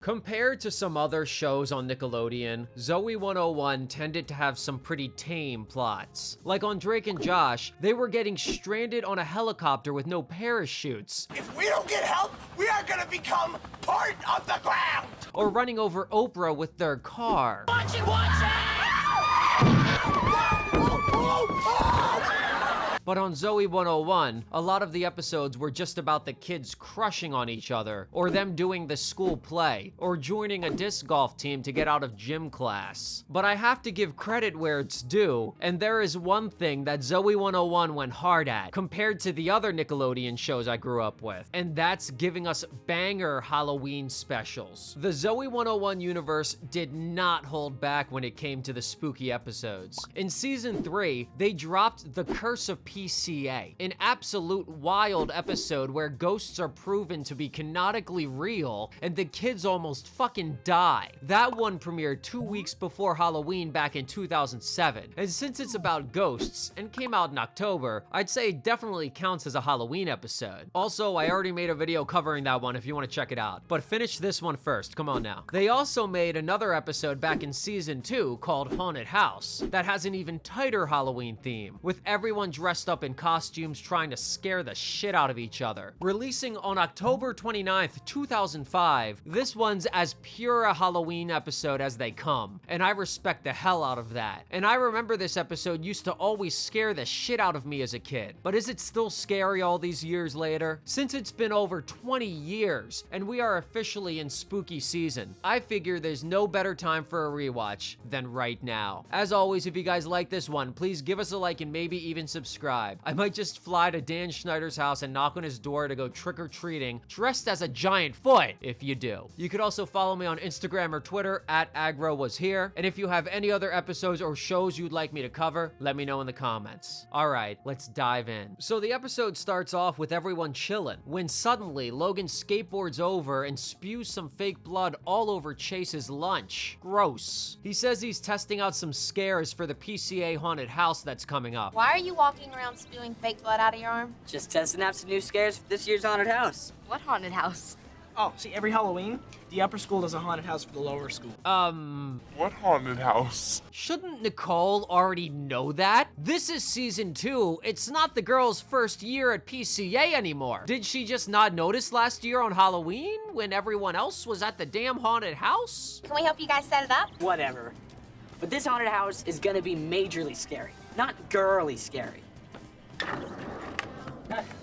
Compared to some other shows on Nickelodeon, Zoey 101 tended to have some pretty tame plots. Like on Drake and Josh, they were getting stranded on a helicopter with no parachutes. If we don't get help, we are gonna become part of the ground! Or running over Oprah with their car. Watch it, watch it! But on Zoey 101, a lot of the episodes were just about the kids crushing on each other, or them doing the school play, or joining a disc golf team to get out of gym class. But I have to give credit where it's due, and there is one thing that Zoey 101 went hard at, compared to the other Nickelodeon shows I grew up with, and that's giving us banger Halloween specials. The Zoey 101 universe did not hold back when it came to the spooky episodes. In season 3, they dropped The Curse of PCA, an absolute wild episode where ghosts are proven to be canonically real and the kids almost fucking die. That one premiered 2 weeks before Halloween back in 2007, and since it's about ghosts and came out in October, I'd say it definitely counts as a Halloween episode. Also, I already made a video covering that one if you want to check it out, but finish this one first, come on now. They also made another episode back in season 2 called Haunted House that has an even tighter Halloween theme, with everyone dressed up in costumes trying to scare the shit out of each other. Releasing on October 29th, 2005, this one's as pure a Halloween episode as they come, and I respect the hell out of that. And I remember this episode used to always scare the shit out of me as a kid, but is it still scary all these years later? Since it's been over 20 years, and we are officially in spooky season, I figure there's no better time for a rewatch than right now. As always, if you guys like this one, please give us a like and maybe even subscribe. I might just fly to Dan Schneider's house and knock on his door to go trick-or-treating, dressed as a giant foot, if you do. You could also follow me on Instagram or Twitter at Agro was here, and if you have any other episodes or shows you'd like me to cover, let me know in the comments. Alright, let's dive in. So the episode starts off with everyone chilling, when suddenly Logan skateboards over and spews some fake blood all over Chase's lunch. Gross. He says he's testing out some scares for the PCA haunted house that's coming up. Why are you walking around spewing fake blood out of your arm? Just testing out some new scares for this year's haunted house. What haunted house? Oh, see, every Halloween, the upper school does a haunted house for the lower school. What haunted house? Shouldn't Nicole already know that? This is season 2. It's not the girl's first year at PCA anymore. Did she just not notice last year on Halloween when everyone else was at the damn haunted house? Can we help you guys set it up? Whatever. But this haunted house is gonna be majorly scary, not girly scary.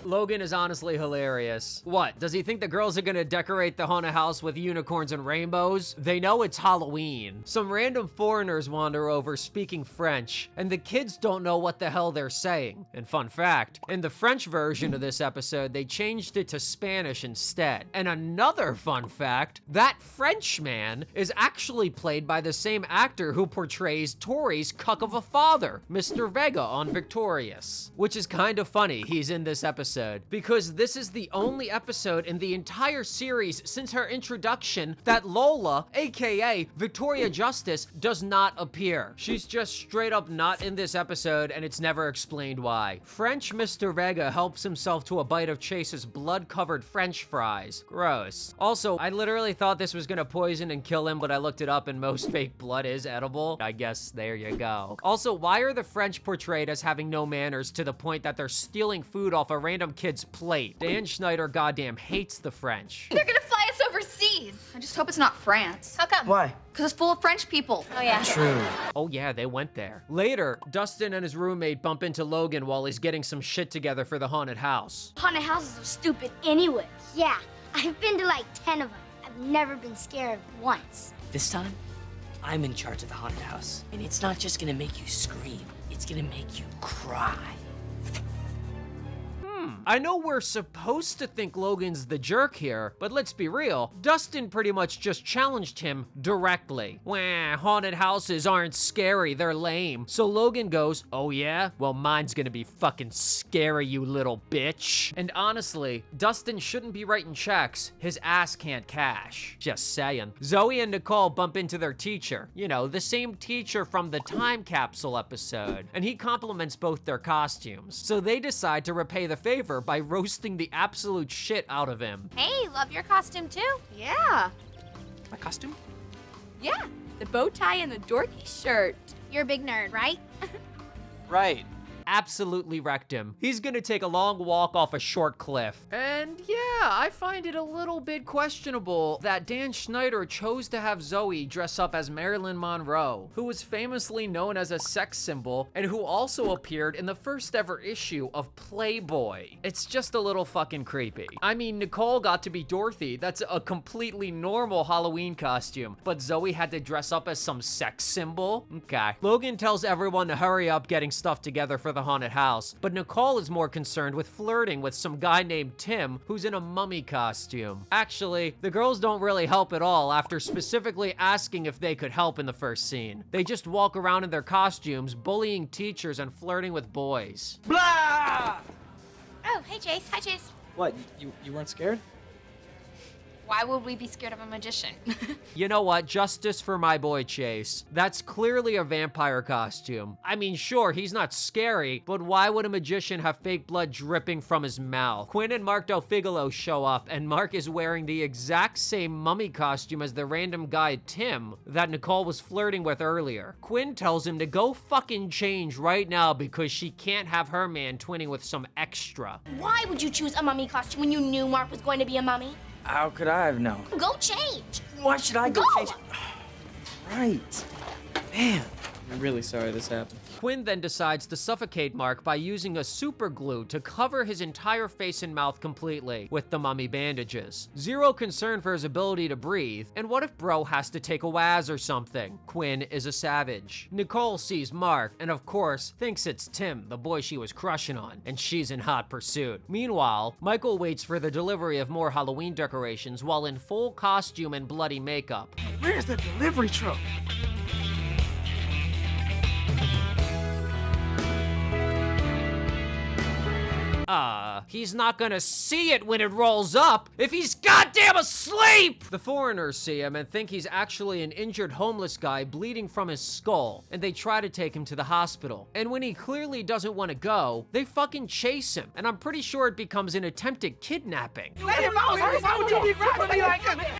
Logan is honestly hilarious. What, does he think the girls are gonna decorate the haunted house with unicorns and rainbows? They know it's Halloween. Some random foreigners wander over speaking French, and the kids don't know what the hell they're saying. And fun fact, in the French version of this episode, they changed it to Spanish instead. And another fun fact, that Frenchman is actually played by the same actor who portrays Tori's cuck of a father, Mr. Vega on Victorious. Which is kind of funny he's in this episode, because this is the only episode in the entire series since her introduction that Lola, aka Victoria Justice, does not appear. She's just straight up not in this episode, and it's never explained why. French Mr. Vega helps himself to a bite of Chase's blood-covered French fries. Gross. Also, I literally thought this was gonna poison and kill him, but I looked it up and most fake blood is edible. I guess there you go. Also, why are the French portrayed as having no manners to the point that they're stealing food off a random kid's plate? Dan Schneider goddamn hates the French. They're gonna fly us overseas. I just hope it's not France. How come? Why? Because it's full of French people. Oh yeah. True. Oh yeah, they went there. Later, Dustin and his roommate bump into Logan while he's getting some shit together for the haunted house. Haunted houses are stupid anyway. Yeah, I've been to like 10 of them. I've never been scared once. This time, I'm in charge of the haunted house. And it's not just gonna make you scream, it's gonna make you cry. I know we're supposed to think Logan's the jerk here, but let's be real, Dustin pretty much just challenged him directly. Wah, haunted houses aren't scary, they're lame. So Logan goes, oh yeah? Well, mine's gonna be fucking scary, you little bitch. And honestly, Dustin shouldn't be writing checks his ass can't cash. Just saying. Zoey and Nicole bump into their teacher. You know, the same teacher from the time capsule episode. And he compliments both their costumes. So they decide to repay the favor by roasting the absolute shit out of him. Hey, love your costume too? Yeah. My costume? Yeah, the bow tie and the dorky shirt. You're a big nerd, right? Right. Absolutely wrecked him. He's gonna take a long walk off a short cliff. And yeah, I find it a little bit questionable that Dan Schneider chose to have Zoey dress up as Marilyn Monroe, who was famously known as a sex symbol and who also appeared in the first ever issue of Playboy. It's just a little fucking creepy. I mean, Nicole got to be Dorothy. That's a completely normal Halloween costume, but Zoey had to dress up as some sex symbol? Okay. Logan tells everyone to hurry up getting stuff together for the haunted house, but Nicole is more concerned with flirting with some guy named Tim who's in a mummy costume. Actually, the girls don't really help at all after specifically asking if they could help in the first scene. They just walk around in their costumes, bullying teachers and flirting with boys. Blah! Oh, hey, Jace. Hi, Jace. What, you weren't scared? Why would we be scared of a magician? You know what? Justice for my boy Chase. That's clearly a vampire costume. I mean, sure, he's not scary, but why would a magician have fake blood dripping from his mouth? Quinn and Mark Del Figolo show up, and Mark is wearing the exact same mummy costume as the random guy Tim that Nicole was flirting with earlier. Quinn tells him to go fucking change right now because she can't have her man twinning with some extra. Why would you choose a mummy costume when you knew Mark was going to be a mummy? How could I have known? Go change. Why should I go Go! change? Right. Man, I'm really sorry this happened. Quinn then decides to suffocate Mark by using a super glue to cover his entire face and mouth completely with the mummy bandages. Zero concern for his ability to breathe, and what if bro has to take a waz or something? Quinn is a savage. Nicole sees Mark, and of course, thinks it's Tim, the boy she was crushing on, and she's in hot pursuit. Meanwhile, Michael waits for the delivery of more Halloween decorations while in full costume and bloody makeup. Where's the delivery truck? He's not gonna see it when it rolls up if he's goddamn asleep! The foreigners see him and think he's actually an injured homeless guy bleeding from his skull, and they try to take him to the hospital. And when he clearly doesn't want to go, they fucking chase him, and I'm pretty sure it becomes an attempted kidnapping.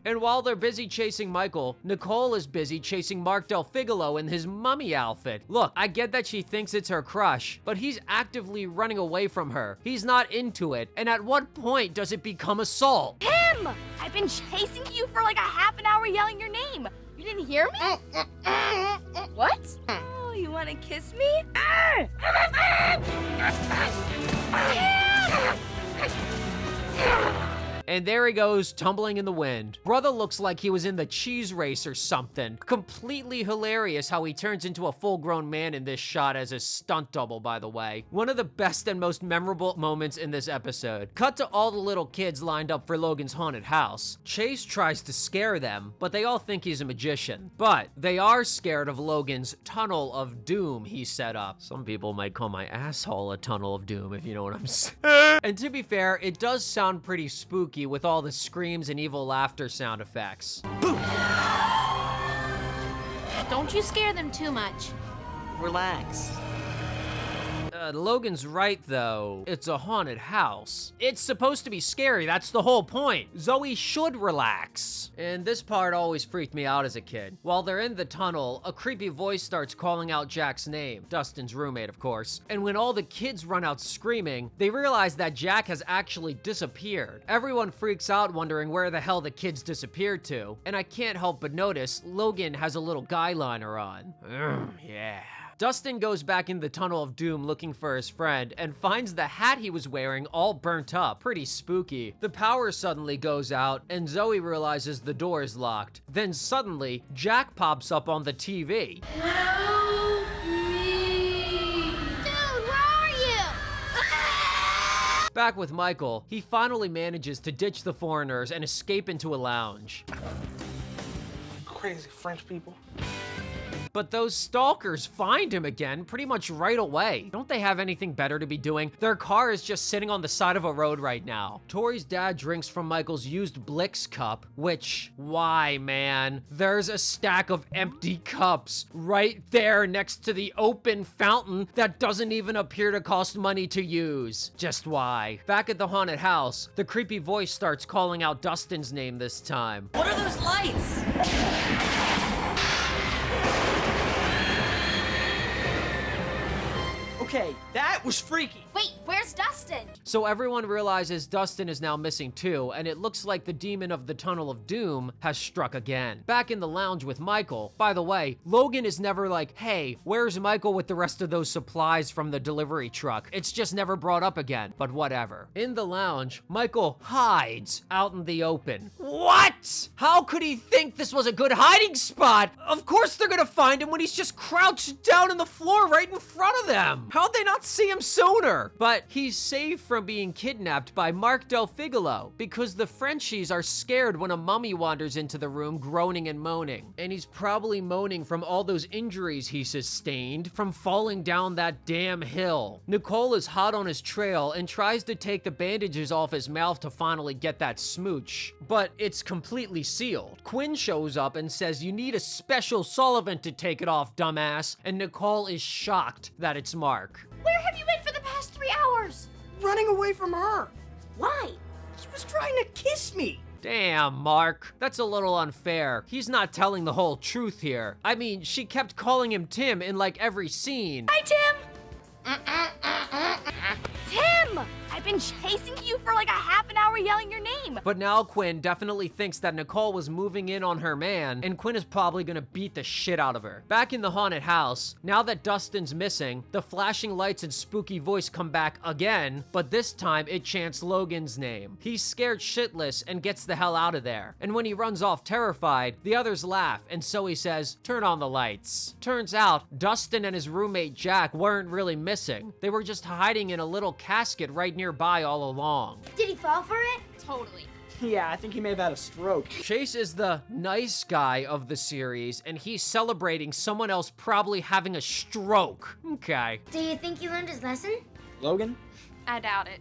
And while they're busy chasing Michael, Nicole is busy chasing Mark Del Figolo in his mummy outfit. Look, I get that she thinks it's her crush, but he's actively running away from her. He's not into it, and at what point does it become assault? Tim! I've been chasing you for like a half an hour yelling your name. You didn't hear me? What? Oh, you want to kiss me? And there he goes, tumbling in the wind. Brother looks like he was in the cheese race or something. Completely hilarious how he turns into a full-grown man in this shot as a stunt double, by the way. One of the best and most memorable moments in this episode. Cut to all the little kids lined up for Logan's haunted house. Chase tries to scare them, but they all think he's a magician. But they are scared of Logan's tunnel of doom he set up. Some people might call my asshole a tunnel of doom, if you know what I'm saying. And to be fair, it does sound pretty spooky with all the screams and evil laughter sound effects. Don't you scare them too much. Relax. Logan's right, though. It's a haunted house. It's supposed to be scary, that's the whole point. Zoey should relax. And this part always freaked me out as a kid. While they're in the tunnel, a creepy voice starts calling out Jack's name. Dustin's roommate, of course. And when all the kids run out screaming, they realize that Jack has actually disappeared. Everyone freaks out wondering where the hell the kids disappeared to. And I can't help but notice Logan has a little guy liner on. Yeah. Dustin goes back in the tunnel of doom looking for his friend and finds the hat he was wearing all burnt up. Pretty spooky. The power suddenly goes out and Zoey realizes the door is locked. Then suddenly, Jack pops up on the TV. Help me! Dude, where are you? Back with Michael, he finally manages to ditch the foreigners and escape into a lounge. Crazy French people. But those stalkers find him again pretty much right away. Don't they have anything better to be doing? Their car is just sitting on the side of a road right now. Tori's dad drinks from Michael's used Blix cup, which, why, man? There's a stack of empty cups right there next to the open fountain that doesn't even appear to cost money to use. Just why? Back at the haunted house, the creepy voice starts calling out Dustin's name this time. What are those lights? Okay, that was freaky. Wait, where's Dustin? So everyone realizes Dustin is now missing too, and it looks like the demon of the Tunnel of Doom has struck again. Back in the lounge with Michael, by the way, Logan is never like, hey, where's Michael with the rest of those supplies from the delivery truck? It's just never brought up again, but whatever. In the lounge, Michael hides out in the open. What? How could he think this was a good hiding spot? Of course they're gonna find him when he's just crouched down on the floor right in front of them. How'd they not see him sooner? But he's saved from being kidnapped by Mark Del Figolo because the Frenchies are scared when a mummy wanders into the room groaning and moaning. And he's probably moaning from all those injuries he sustained from falling down that damn hill. Nicole is hot on his trail and tries to take the bandages off his mouth to finally get that smooch, but it's completely sealed. Quinn shows up and says, you need a special solvent to take it off, dumbass, and Nicole is shocked that it's Mark. Where have you been for the past 3 hours? Running away from her. Why? She was trying to kiss me. Damn, Mark. That's a little unfair. He's not telling the whole truth here. I mean, she kept calling him Tim in like every scene. Hi, Tim! Tim! I've been chasing you for like a half an hour yelling your name. But now Quinn definitely thinks that Nicole was moving in on her man, and Quinn is probably gonna beat the shit out of her. Back in the haunted house, now that Dustin's missing, the flashing lights and spooky voice come back again, but this time it chants Logan's name. He's scared shitless and gets the hell out of there. And when he runs off terrified, the others laugh, and Zoey says, turn on the lights. Turns out, Dustin and his roommate Jack weren't really missing. They were just hiding in a little casket right nearby all along. Did he fall for it? Totally. Yeah, I think he may have had a stroke. Chase is the nice guy of the series, and he's celebrating someone else probably having a stroke. Okay. Do you think he learned his lesson? Logan? I doubt it.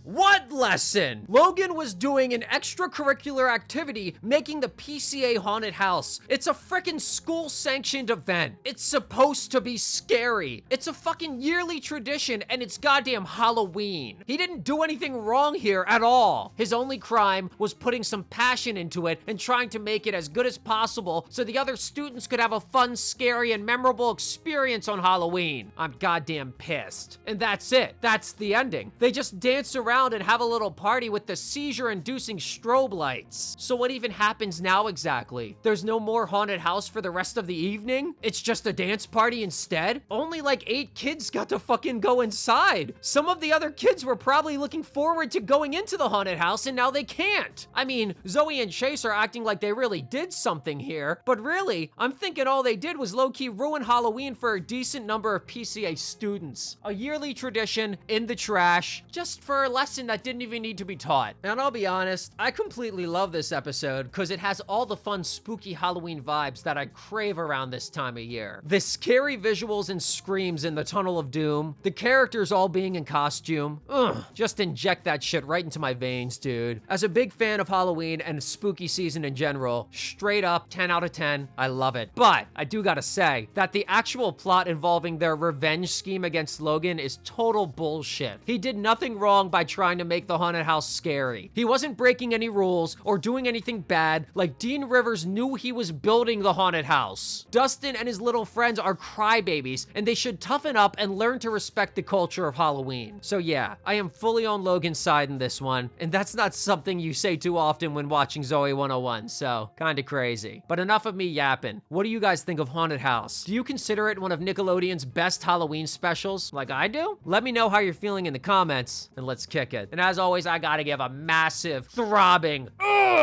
What lesson? Logan was doing an extracurricular activity making the PCA haunted house. It's a frickin' school-sanctioned event. It's supposed to be scary. It's a fucking yearly tradition, and it's goddamn Halloween. He didn't do anything wrong here at all. His only crime was putting some passion into it and trying to make it as good as possible so the other students could have a fun, scary, and memorable experience on Halloween. I'm goddamn pissed. And that's it. That's the ending. They just dance around and have a little party with the seizure-inducing strobe lights. So what even happens now exactly? There's no more haunted house for the rest of the evening? It's just a dance party instead? Only like 8 kids got to fucking go inside. Some of the other kids were probably looking forward to going into the haunted house and now they can't. I mean, Zoey and Chase are acting like they really did something here, but really, I'm thinking all they did was low-key ruin Halloween for a decent number of PCA students. A yearly tradition in the trash, just for a lesson that didn't even need to be taught. And I'll be honest, I completely love this episode because it has all the fun, spooky Halloween vibes that I crave around this time of year. The scary visuals and screams in the Tunnel of Doom, the characters all being in costume. Ugh, just inject that shit right into my veins, dude. As a big fan of Halloween and spooky season in general, straight up 10 out of 10, I love it. But I do gotta say that the actual plot involving their revenge scheme against Logan is total bullshit. He did nothing wrong by trying to make the haunted house scary. He wasn't breaking any rules or doing anything bad, like Dean Rivers knew he was building the haunted house. Dustin and his little friends are crybabies, and they should toughen up and learn to respect the culture of Halloween. So yeah, I am fully on Logan's side in this one, and that's not something you say too often when watching Zoey 101, so kinda crazy. But enough of me yapping. What do you guys think of Haunted House? Do you consider it one of Nickelodeon's best Halloween specials, like I do? Let me know how you're feeling in the comments, and let's kick it. And as always, I gotta give a massive, throbbing,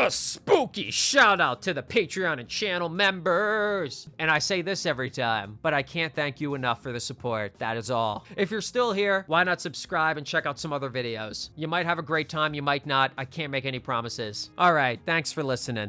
spooky shout out to the Patreon and channel members. And I say this every time, but I can't thank you enough for the support. That is all. If you're still here, why not subscribe and check out some other videos? You might have a great time, you might not. I can't make any promises. All right, thanks for listening.